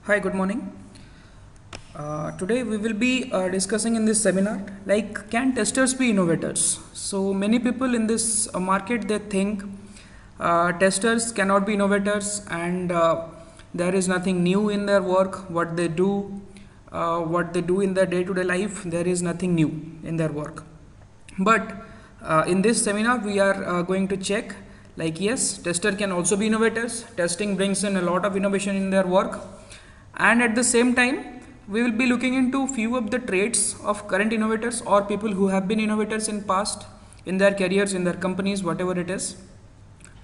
Hi, good morning. Today we will be discussing in this seminar like can testers be innovators? So many people in this market they think testers cannot be innovators and there is nothing new in their work. What they do in their day-to-day life, there is nothing new in their work. But in this seminar we are going to check like yes, tester can also be innovators. Testing brings in a lot of innovation in their work, and at the same time we will be looking into few of the traits of current innovators or people who have been innovators in past in their careers, in their companies, whatever it is,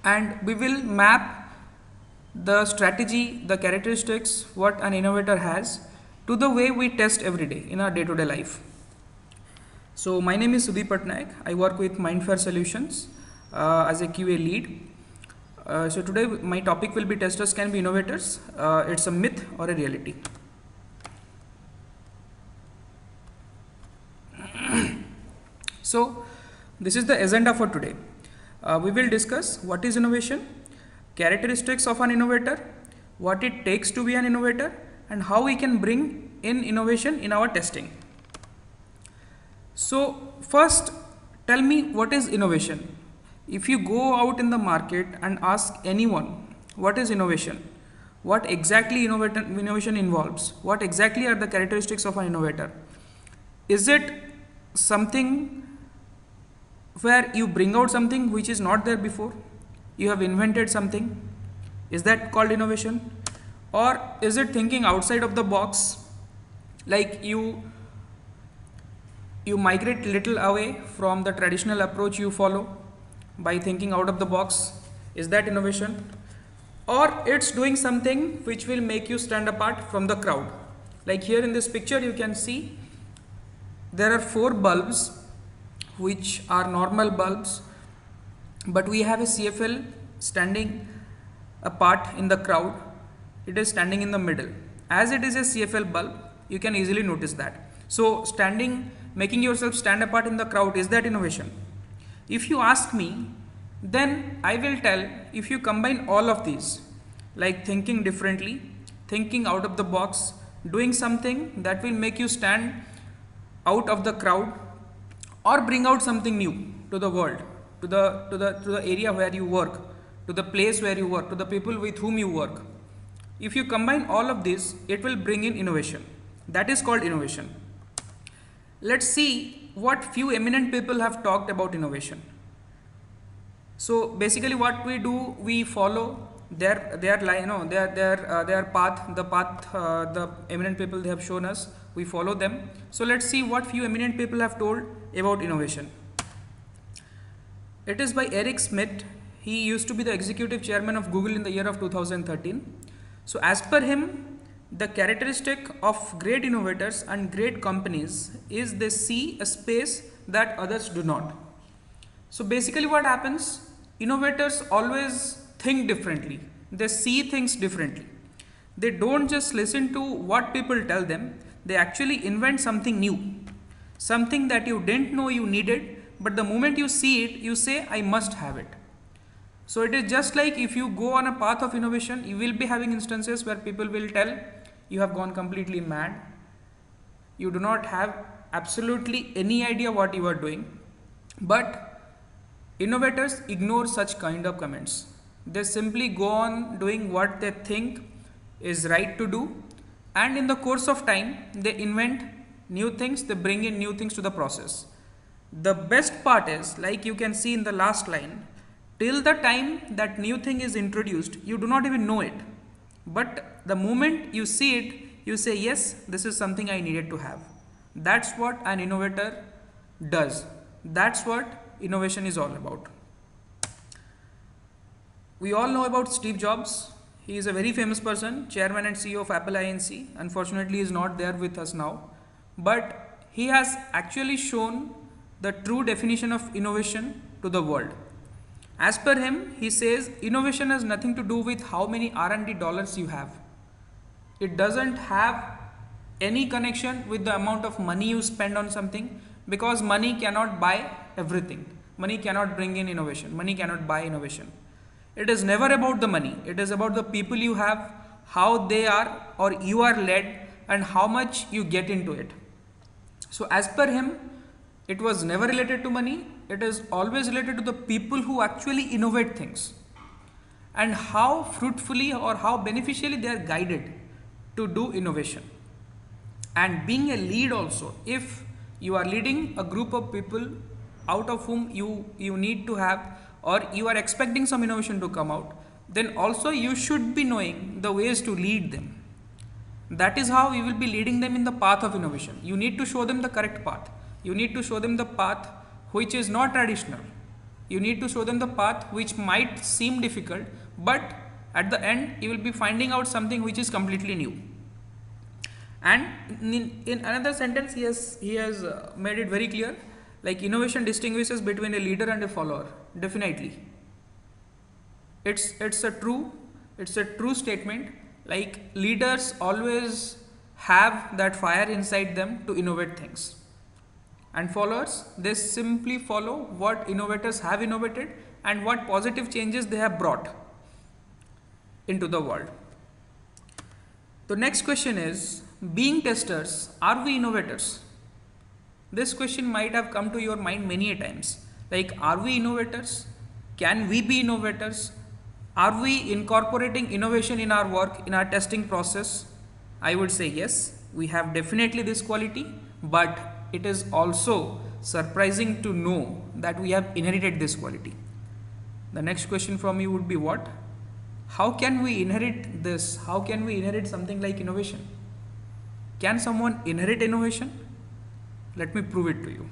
and we will map the strategy, the characteristics what an innovator has to the way we test every day in our day-to-day life. So my name is Sudeep Patnaik. I work with Mindfair Solutions as a QA lead. So today my topic will be testers can be innovators. It's a myth or a reality. So this is the agenda for today. We will discuss what is innovation, characteristics of an innovator, what it takes to be an innovator, and how we can bring in innovation in our testing. So first tell me what is innovation. If you go out in the market and ask anyone what is innovation, what exactly innovation involves, what exactly are the characteristics of an innovator, is it something where you bring out something which is not there before, you have invented something, is that called innovation? Or is it thinking outside of the box, like you migrate little away from the traditional approach you follow by thinking out of the box, is that innovation? Or it's doing something which will make you stand apart from the crowd. Like here in this picture you can see there are 4 bulbs which are normal bulbs, but we have a CFL standing apart in the crowd. It is standing in the middle. As it is a CFL bulb, you can easily notice that. So making yourself stand apart in the crowd, is that innovation? If you ask me, then I will tell, if you combine all of these, like thinking differently, thinking out of the box, doing something that will make you stand out of the crowd, or bring out something new to the world, to the area where you work, to the place where you work, to the people with whom you work. If you combine all of this, it will bring in innovation. That is called innovation. Let's see what few eminent people have talked about innovation. So basically what we do, we follow their line, their path, the eminent people they have shown us, we follow them. So let's see what few eminent people have told about innovation. It is by Eric Schmidt. He used to be the executive chairman of Google in the year of 2013. So as per him, the characteristic of great innovators and great companies is they see a space that others do not. So basically what happens, innovators always think differently. They see things differently. They don't just listen to what people tell them, they actually invent something new. Something that you didn't know you needed, but the moment you see it, you say, I must have it. So it is just like if you go on a path of innovation, you will be having instances where people will tell you have gone completely mad. You do not have absolutely any idea what you are doing. But innovators ignore such kind of comments. They simply go on doing what they think is right to do, and in the course of time they invent new things, they bring in new things to the process. The best part is, like you can see in the last line, till the time that new thing is introduced, you do not even know it. But the moment you see it, you say, yes, this is something I needed to have. That's what an innovator does. That's what innovation is all about. We all know about Steve Jobs. He is a very famous person, chairman and CEO of Apple Inc. Unfortunately, he is not there with us now. But he has actually shown the true definition of innovation to the world. As per him, he says innovation has nothing to do with how many R&D dollars you have. It doesn't have any connection with the amount of money you spend on something, because money cannot buy everything. Money cannot bring in innovation. Money cannot buy innovation. It is never about the money. It is about the people you have, how they are or you are led and how much you get into it. So as per him, it was never related to money. It is always related to the people who actually innovate things and how fruitfully or how beneficially they are guided to do innovation. And being a lead also, if you are leading a group of people out of whom you need to have or you are expecting some innovation to come out, then also you should be knowing the ways to lead them. That is how you will be leading them in the path of innovation. You need to show them the correct path. You need to show them the path which is not traditional. You need to show them the path which might seem difficult, but at the end you will be finding out something which is completely new. And in another sentence he has made it very clear, like innovation distinguishes between a leader and a follower. Definitely, it's a true statement. Like leaders always have that fire inside them to innovate things, and followers, they simply follow what innovators have innovated and what positive changes they have brought into the world. The next question is, being testers, are we innovators? This question might have come to your mind many a times. Like, are we innovators? Can we be innovators? Are we incorporating innovation in our work, in our testing process? I would say yes, we have definitely this quality, but it is also surprising to know that we have inherited this quality. The next question from you would be what? How can we inherit this? How can we inherit something like innovation? Can someone inherit innovation? Let me prove it to you.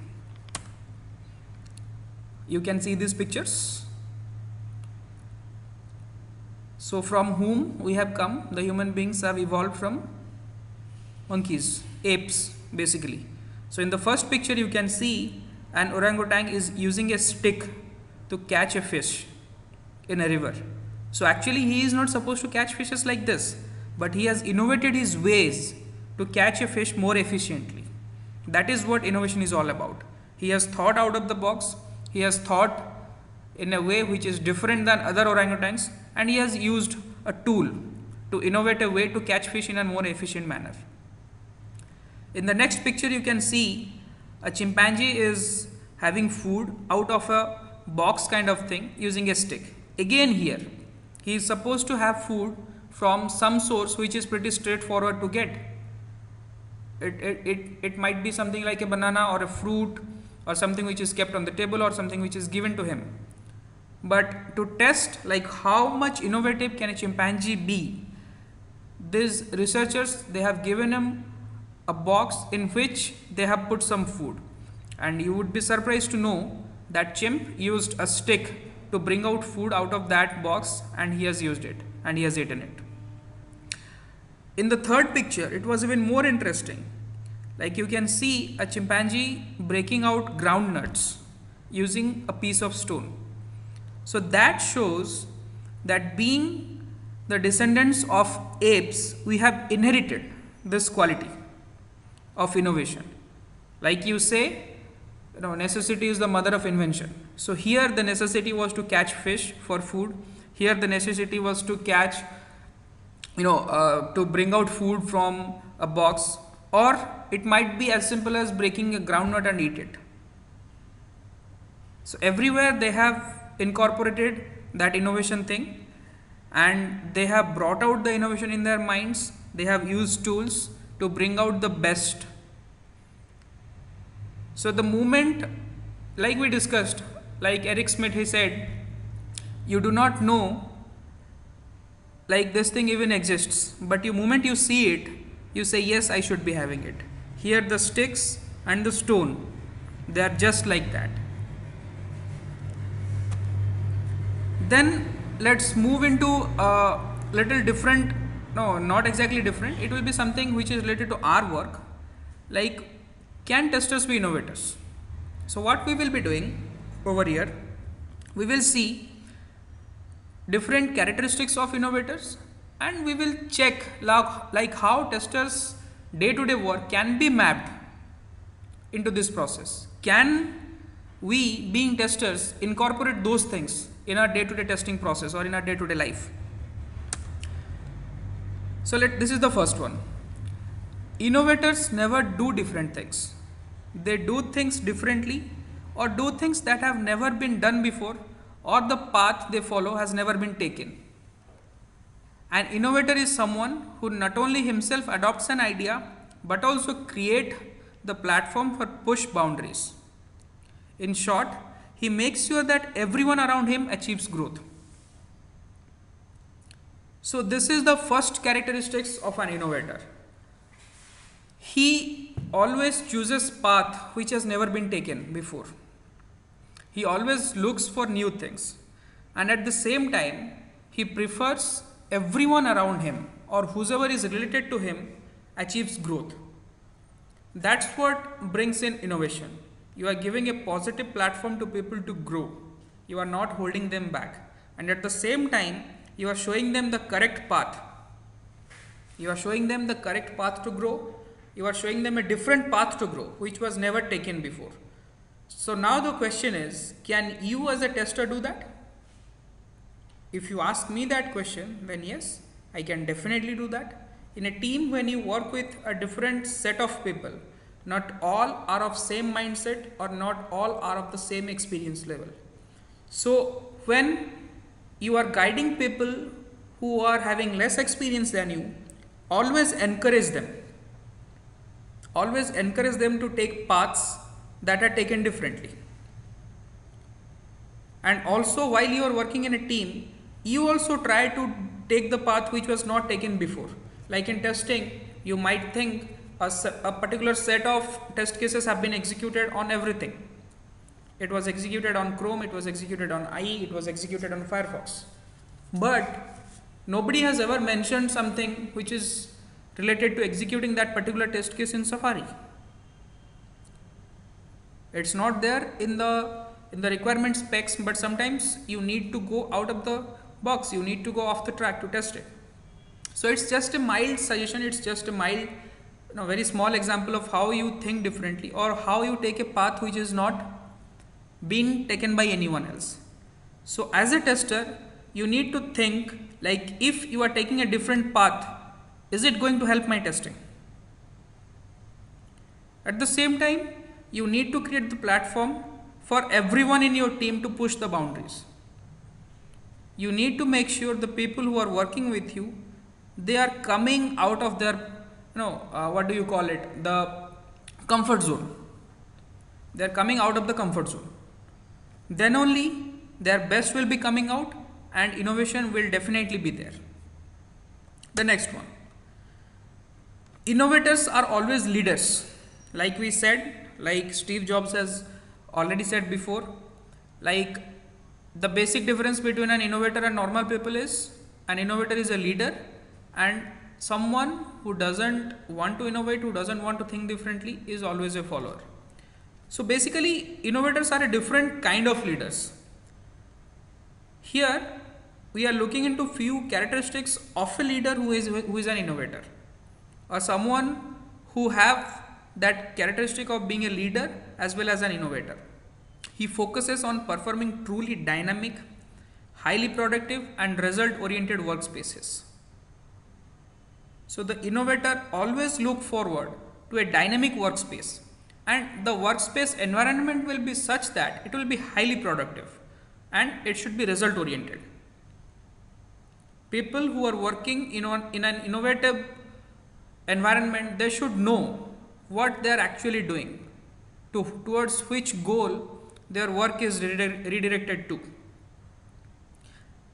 You can see these pictures. So from whom we have come, the human beings have evolved from monkeys, apes basically. So in the first picture you can see an orangutan is using a stick to catch a fish in a river. So actually he is not supposed to catch fishes like this, but he has innovated his ways to catch a fish more efficiently. That is what innovation is all about. He has thought out of the box, he has thought in a way which is different than other orangutans, and he has used a tool to innovate a way to catch fish in a more efficient manner. In the next picture you can see a chimpanzee is having food out of a box kind of thing using a stick. Again here, he is supposed to have food from some source which is pretty straightforward to get. It might be something like a banana or a fruit or something which is kept on the table or something which is given to him. But to test like how much innovative can a chimpanzee be, these researchers, they have given him a box in which they have put some food, and you would be surprised to know that chimp used a stick to bring out food out of that box, and he has used it and he has eaten it. In the third picture, it was even more interesting. Like you can see a chimpanzee breaking out ground nuts using a piece of stone. So that shows that being the descendants of apes, we have inherited this quality of innovation. Like you say, necessity is the mother of invention. So here the necessity was to catch fish for food. Here the necessity was to catch, to bring out food from a box, or it might be as simple as breaking a groundnut and eat it. So everywhere they have incorporated that innovation thing, and they have brought out the innovation in their minds. They have used tools to bring out the best. So the moment, like we discussed, like Eric Schmidt, he said, you do not know like this thing even exists, but the moment you see it, you say, yes, I should be having it. Here the sticks and the stone, they are just like that. Then let's move into a little different, no, not exactly different, it will be something which is related to our work. Like, can testers be innovators? So what we will be doing over here, we will see different characteristics of innovators, and we will check like how testers day-to-day work can be mapped into this process. Can we, being testers, incorporate those things in our day-to-day testing process or in our day-to-day life? So this is the first one. Innovators never do different things. They do things differently or do things that have never been done before or the path they follow has never been taken. An innovator is someone who not only himself adopts an idea but also create the platform for push boundaries. In short, he makes sure that everyone around him achieves growth. So this is the first characteristics of an innovator. He always chooses path which has never been taken before. He always looks for new things, and at the same time he prefers everyone around him or whoever is related to him achieves growth. That's what brings in innovation. You are giving a positive platform to people to grow. You are not holding them back, and at the same time you are showing them the correct path. You are showing them the correct path to grow. You are showing them a different path to grow which was never taken before. So now the question is, can you as a tester do that? If you ask me that question, then yes, I can definitely do that. In a team, when you work with a different set of people, not all are of same mindset or not all are of the same experience level. So when you are guiding people who are having less experience than you, always encourage them. Always encourage them to take paths that are taken differently. And also, while you are working in a team, you also try to take the path which was not taken before. Like in testing, you might think a particular set of test cases have been executed on everything. It was executed on Chrome, it was executed on IE, it was executed on Firefox. But nobody has ever mentioned something which is related to executing that particular test case in Safari. It's not there in the requirement specs, but sometimes you need to go out of the box, you need to go off the track to test it. So it's just a mild suggestion, it's just a mild, very small example of how you think differently or how you take a path which is not being taken by anyone else. So as a tester, you need to think like, if you are taking a different path, is it going to help my testing? At the same time, you need to create the platform for everyone in your team to push the boundaries. You need to make sure the people who are working with you, they are coming out of their, the comfort zone. They are coming out of the comfort zone. Then only their best will be coming out and innovation will definitely be there. The next one. Innovators are always leaders. Like we said, like Steve Jobs has already said before, like the basic difference between an innovator and normal people is an innovator is a leader and someone who doesn't want to innovate, who doesn't want to think differently is always a follower. So basically innovators are a different kind of leaders. Here we are looking into few characteristics of a leader who is an innovator, or someone who have that characteristic of being a leader as well as an innovator. He focuses on performing truly dynamic, highly productive and result oriented workspaces. So the innovator always look forward to a dynamic workspace, and the workspace environment will be such that it will be highly productive and it should be result oriented. People who are working in an innovative environment, they should know what they are actually doing, towards which goal their work is redirected to.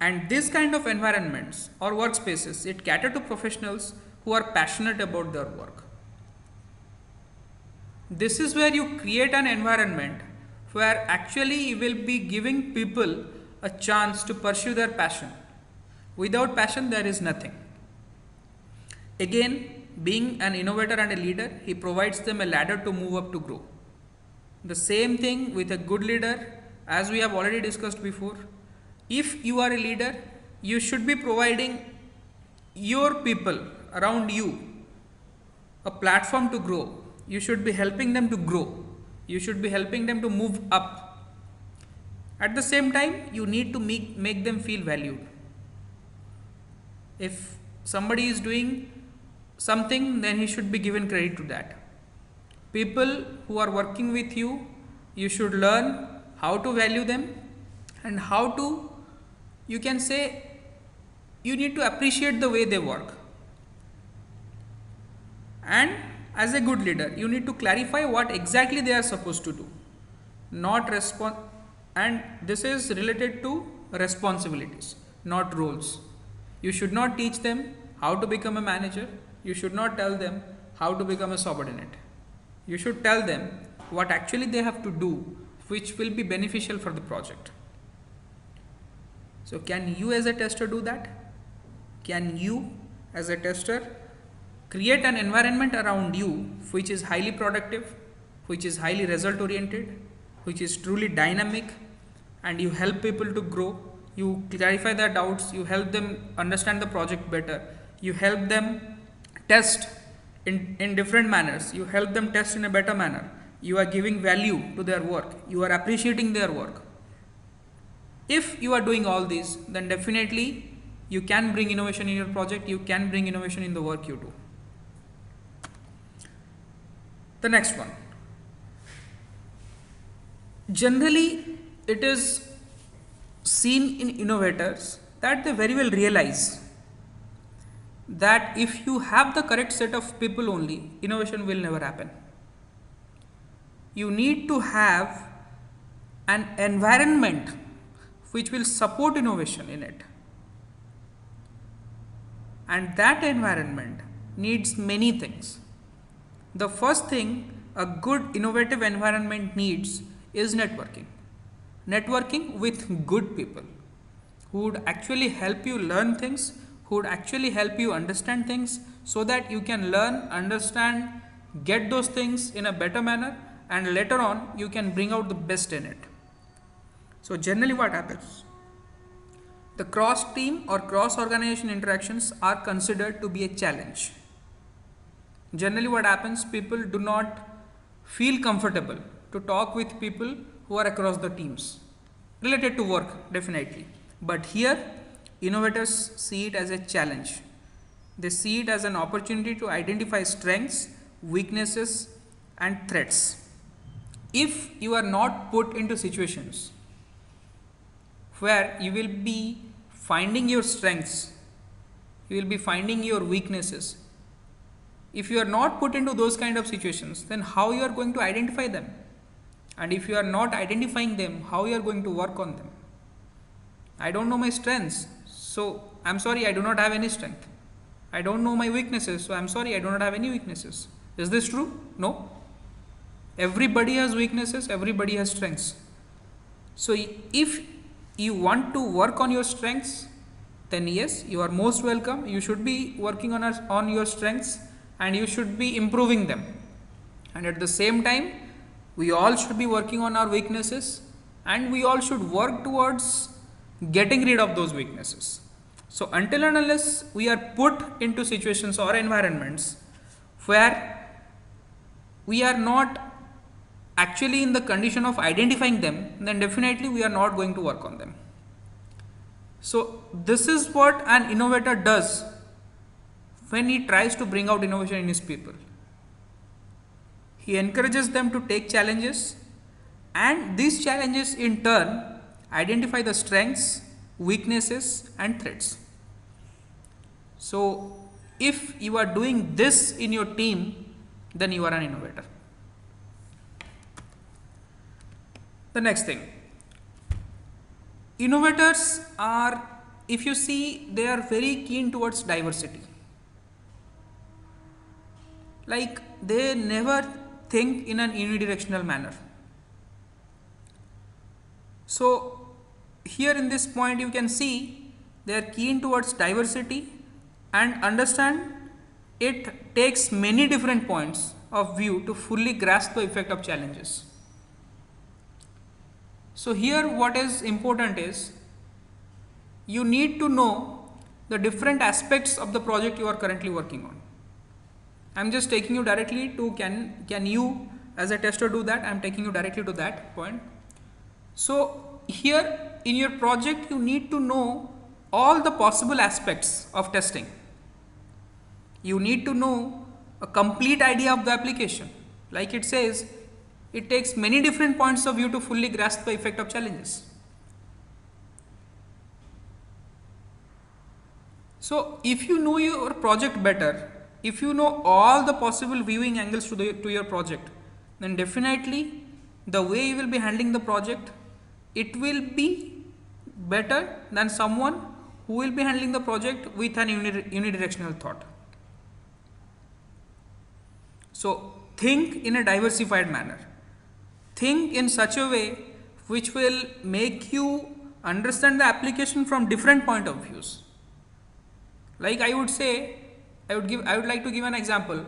And this kind of environments or workspaces, it cater to professionals who are passionate about their work. This is where you create an environment where actually you will be giving people a chance to pursue their passion. Without passion, there is nothing. Again, being an innovator and a leader, he provides them a ladder to move up to grow. The same thing with a good leader, as we have already discussed before. If you are a leader, you should be providing your people around you a platform to grow. You should be helping them to grow. You should be helping them to move up. At the same time, you need to make them feel valued. If somebody is doing something, then he should be given credit to that. People who are working with you, you should learn how to value them and how to, you can say, you need to appreciate the way they work. And as a good leader, you need to clarify what exactly they are supposed to do, not respond. And this is related to responsibilities, not roles. You should not teach them how to become a manager. You should not tell them how to become a subordinate. You should tell them what actually they have to do, which will be beneficial for the project. So can you as a tester do that? Can you as a tester create an environment around you which is highly productive, which is highly result oriented, which is truly dynamic, and you help people to grow, you clarify their doubts, you help them understand the project better, you help them test in different manners, you help them test in a better manner, you are giving value to their work, you are appreciating their work. If you are doing all these, then definitely you can bring innovation in your project, you can bring innovation in the work you do. The next one. Generally, it is seen in innovators that they very well realize that if you have the correct set of people only, innovation will never happen. You need to have an environment which will support innovation in it. And that environment needs many things. The first thing a good innovative environment needs is networking. Networking with good people who would actually help you learn things, who would actually help you understand things so that you can learn, understand, get those things in a better manner, and later on you can bring out the best in it. So generally what happens? The cross team or cross organization interactions are considered to be a challenge. Generally what happens, people do not feel comfortable to talk with people who are across the teams, related to work definitely. But here innovators see it as a challenge. They see it as an opportunity to identify strengths, weaknesses and threats. If you are not put into situations where you will be finding your strengths, you will be finding your weaknesses, if you are not put into those kind of situations, then how you are going to identify them? And if you are not identifying them, how you are going to work on them? I don't know my strengths, so I'm sorry, I do not have any strength. I don't know my weaknesses, so I'm sorry, I do not have any weaknesses. Is this true? No. Everybody has weaknesses, everybody has strengths. So if you want to work on your strengths, then yes, you are most welcome. You should be working on your strengths and you should be improving them. And at the same time, we all should be working on our weaknesses and we all should work towards getting rid of those weaknesses. So until and unless we are put into situations or environments where we are not actually in the condition of identifying them, then definitely we are not going to work on them. So this is what an innovator does when he tries to bring out innovation in his people. He encourages them to take challenges, and these challenges in turn identify the strengths, weaknesses and threats. So if you are doing this in your team, then you are an innovator. The next thing, innovators are, if you see, they are very keen towards diversity. Like they never think in an unidirectional manner. So here in this point you can see they are keen towards diversity and understand it takes many different points of view to fully grasp the effect of challenges. So here what is important is you need to know the different aspects of the project you are currently working on. I am just taking you directly to can you as a tester do that? I am taking you directly to that point. So here in your project you need to know all the possible aspects of testing. You need to know a complete idea of the application. Like it says, it takes many different points of view to fully grasp the effect of challenges. So if you know your project better, if you know all the possible viewing angles to your project, then definitely the way you will be handling the project, it will be better than someone who will be handling the project with an unidirectional thought. So think in a diversified manner. Think in such a way which will make you understand the application from different point of views. Like I would say, I would like to give an example.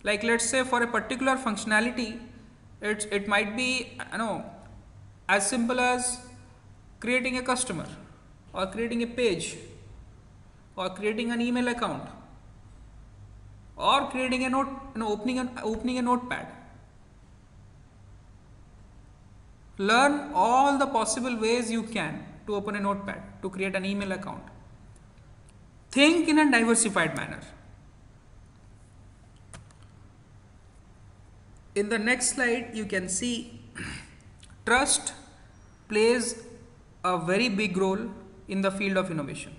Like let's say for a particular functionality, it might be as simple as creating a customer, or creating a page, or creating an email account, or creating a note, opening a notepad. Learn all the possible ways you can to open a notepad, to create an email account. Think in a diversified manner. In the next slide, you can see trust plays a very big role in the field of innovation.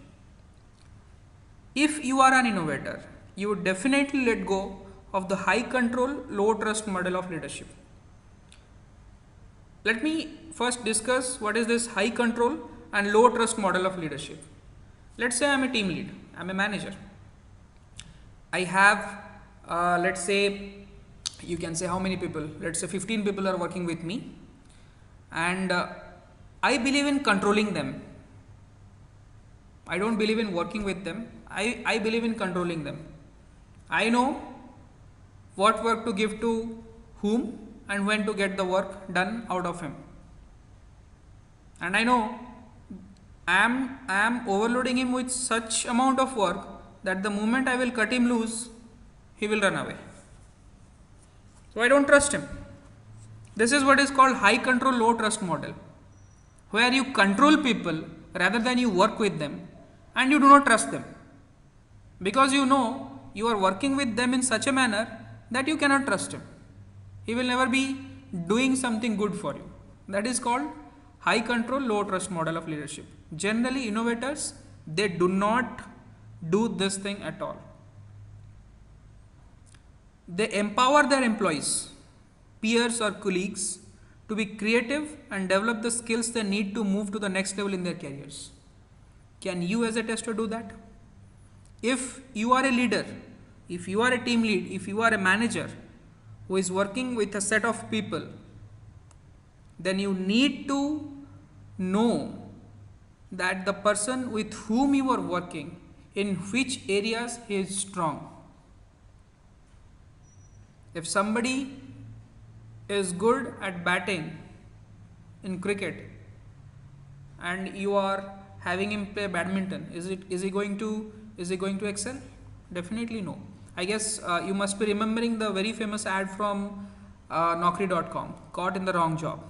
If you are an innovator, you would definitely let go of the high control, low trust model of leadership. Let me first discuss what is this high control and low trust model of leadership. Let's say I'm a team lead, I'm a manager. I have, let's say, you can say how many people, let's say 15 people are working with me, and I believe in controlling them. I don't believe in working with them. I believe in controlling them. I know what work to give to whom and when to get the work done out of him. And I know I am overloading him with such amount of work that the moment I will cut him loose, he will run away. So I don't trust him. This is what is called high control, low trust model, where you control people rather than you work with them, and you do not trust them, because you know you are working with them in such a manner that you cannot trust him. He will never be doing something good for you. That is called high control, low trust model of leadership. Generally, innovators, they do not do this thing at all. They empower their employees, peers or colleagues to be creative and develop the skills they need to move to the next level in their careers. Can you as a tester do that? If you are a leader, if you are a team lead, if you are a manager who is working with a set of people, then you need to know that the person with whom you are working, in which areas he is strong. If somebody is good at batting in cricket and you are having him play badminton, is he going to excel? Definitely no. I guess you must be remembering the very famous ad from Naukri.com, caught in the wrong job.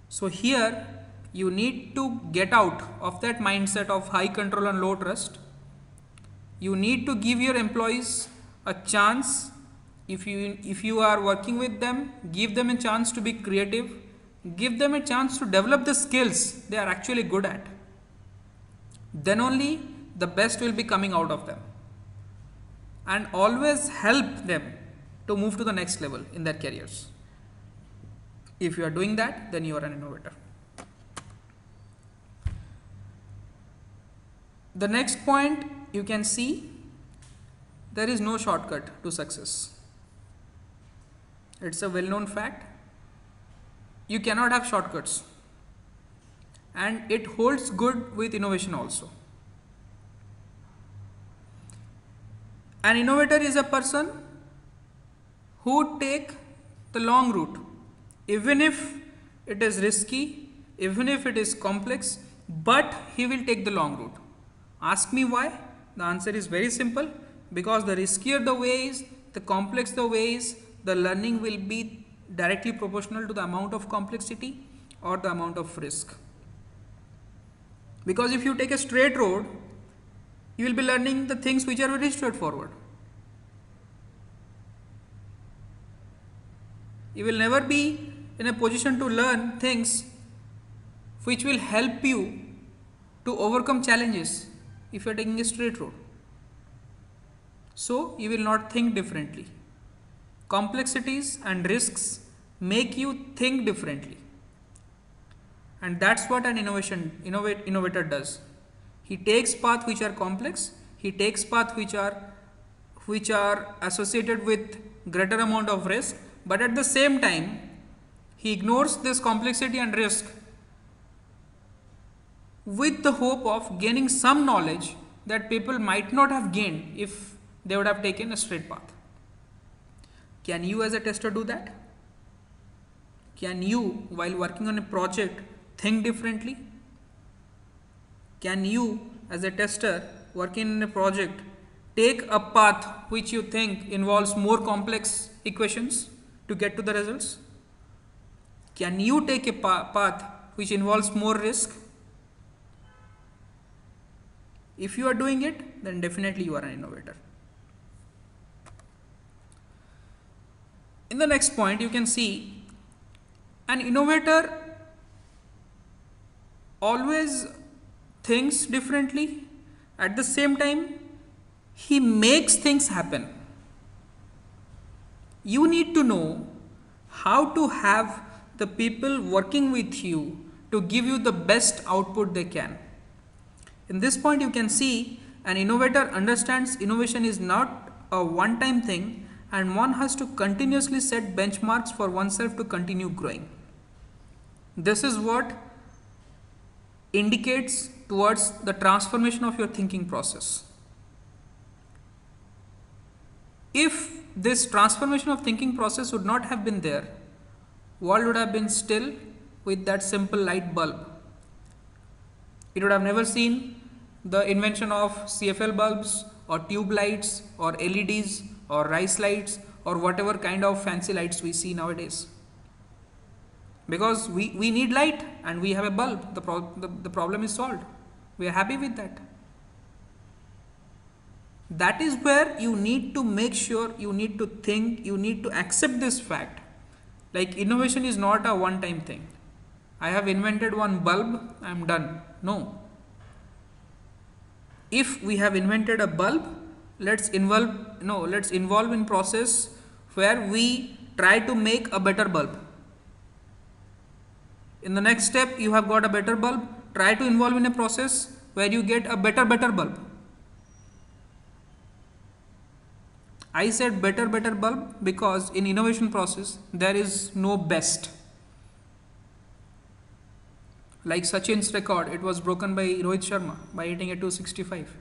So here you need to get out of that mindset of high control and low trust. You need to give your employees a chance. If you are working with them, give them a chance to be creative, give them a chance to develop the skills they are actually good at. Then only the best will be coming out of them. And always help them to move to the next level in their careers. If you are doing that, then you are an innovator. The next point, you can see there is no shortcut to success. It's a well-known fact. You cannot have shortcuts. And it holds good with innovation also. An innovator is a person who would take the long route, even if it is risky, even if it is complex, but he will take the long route. Ask me why? The answer is very simple. Because the riskier the way is, the complex the way is, the learning will be directly proportional to the amount of complexity or the amount of risk. Because if you take a straight road, You will be learning the things which are very straightforward. You will never be in a position to learn things which will help you to overcome challenges if you are taking a straight road. So you will not think differently. Complexities and risks make you think differently. And that's what an innovator does. He takes paths which are complex, he takes paths which are associated with greater amount of risk, but at the same time he ignores this complexity and risk with the hope of gaining some knowledge that people might not have gained if they would have taken a straight path. Can you as a tester do that? Can you, while working on a project, think differently? Can you as a tester working in a project take a path which you think involves more complex equations to get to the results? Can you take a path which involves more risk? If you are doing it, then definitely you are an innovator. In the next point, you can see an innovator always thinks differently. At the same time, he makes things happen. You need to know how to have the people working with you to give you the best output they can. In this point, you can see an innovator understands innovation is not a one-time thing and one has to continuously set benchmarks for oneself to continue growing. This is what indicates towards the transformation of your thinking process. If this transformation of thinking process would not have been there, world would have been still with that simple light bulb. It would have never seen the invention of CFL bulbs or tube lights or LEDs or rice lights or whatever kind of fancy lights we see nowadays. Because we need light and we have a bulb, the problem is solved. We are happy with that. That is where you need to make sure, you need to think, you need to accept this fact. Like innovation is not a one-time thing. I have invented one bulb, I am done. No. If we have invented a bulb, let's involve in process where we try to make a better bulb. In the next step, you have got a better bulb, try to involve in a process where you get a better bulb. I said better bulb because in innovation process, there is no best. Like Sachin's record, it was broken by Rohit Sharma by hitting a 265.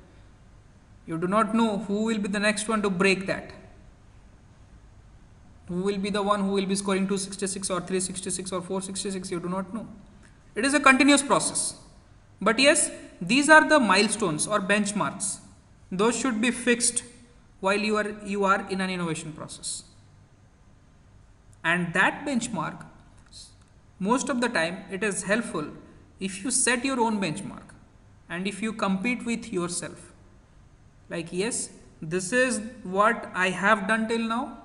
You do not know who will be the next one to break that. Who will be the one who will be scoring 266 or 366 or 466, you do not know. It is a continuous process. But yes, these are the milestones or benchmarks. Those should be fixed while you are in an innovation process. And that benchmark, most of the time, it is helpful if you set your own benchmark and if you compete with yourself. Like, yes, this is what I have done till now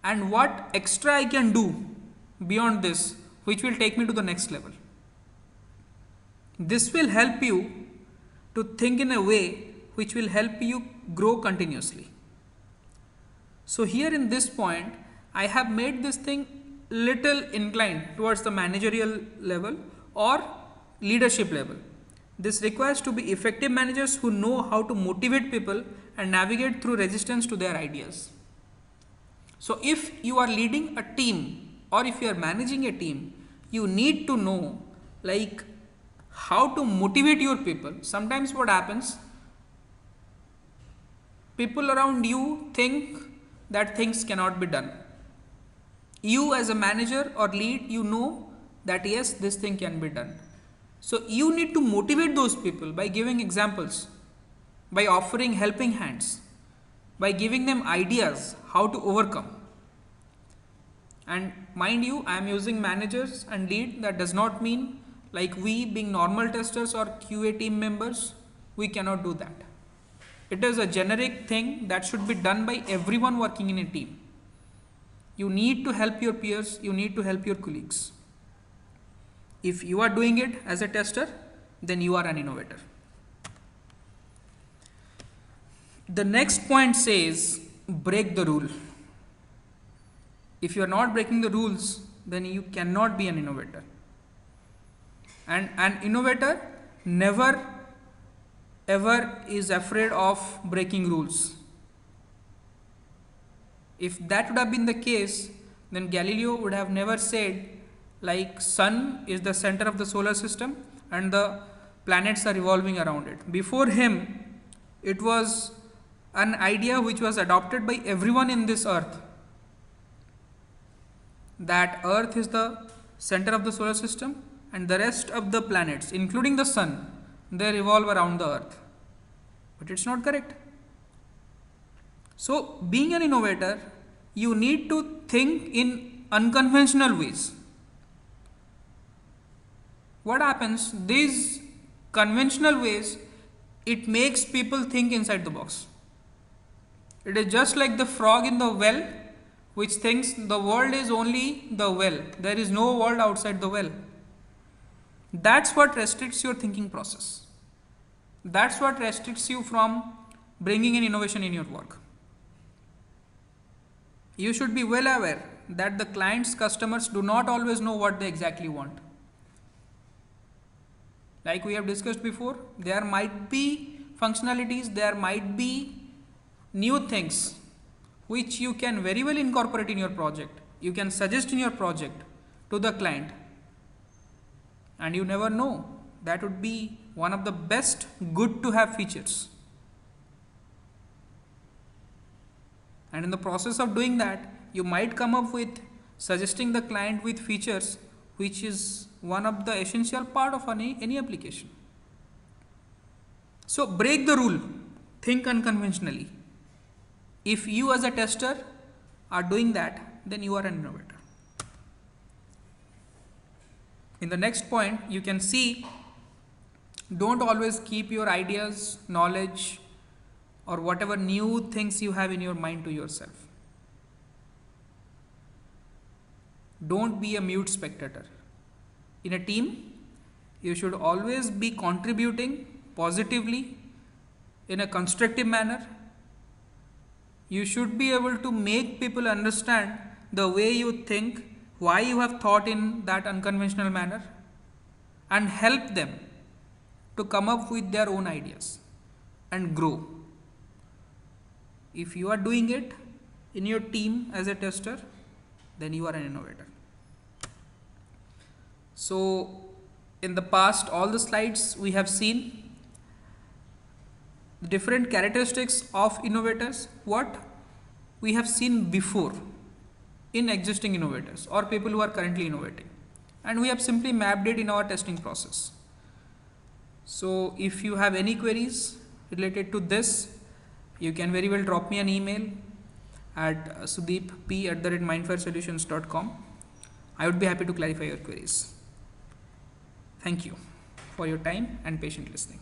and what extra I can do beyond this, which will take me to the next level. This will help you to think in a way which will help you grow continuously. So here in this point, I have made this thing little inclined towards the managerial level or leadership level. This requires to be effective managers who know how to motivate people and navigate through resistance to their ideas. So if you are leading a team or if you are managing a team, you need to know like how to motivate your people. Sometimes what happens, people around you think that things cannot be done. You as a manager or lead, you know that yes, this thing can be done. So you need to motivate those people by giving examples, by offering helping hands, by giving them ideas how to overcome. And mind you, I am using managers and lead. That does not mean like we being normal testers or QA team members, we cannot do that. It is a generic thing that should be done by everyone working in a team. You need to help your peers, you need to help your colleagues. If you are doing it as a tester, then you are an innovator. The next point says break the rule. If you are not breaking the rules, then you cannot be an innovator. And an innovator never ever is afraid of breaking rules. If that would have been the case, then Galileo would have never said like sun is the center of the solar system and the planets are revolving around it. Before him, it was an idea which was adopted by everyone in this earth, that earth is the center of the solar system and the rest of the planets, including the sun, they revolve around the earth. But it's not correct. So, being an innovator, you need to think in unconventional ways. What happens? These conventional ways, it makes people think inside the box. It is just like the frog in the well, which thinks the world is only the well. There is no world outside the well. That's what restricts your thinking process. That's what restricts you from bringing in innovation in your work. You should be well aware that the client's customers do not always know what they exactly want. Like we have discussed before, there might be functionalities, there might be new things which you can very well incorporate in your project. You can suggest in your project to the client. And you never know, that would be one of the best good to have features. And in the process of doing that, you might come up with suggesting the client with features which is one of the essential part of any application. So break the rule, think unconventionally. If you as a tester are doing that, then you are an innovator. In the next point, you can see, don't always keep your ideas, knowledge, or whatever new things you have in your mind to yourself. Don't be a mute spectator. In a team, you should always be contributing positively in a constructive manner. You should be able to make people understand the way you think, why you have thought in that unconventional manner, and help them to come up with their own ideas and grow. If you are doing it in your team as a tester, then you are an innovator. So, in the past, all the slides we have seen the different characteristics of innovators, what we have seen before in existing innovators or people who are currently innovating, and we have simply mapped it in our testing process. So if you have any queries related to this, you can very well drop me an email at sudeep@mindfaresolutions.com. I would be happy to clarify your queries. Thank you for your time and patient listening.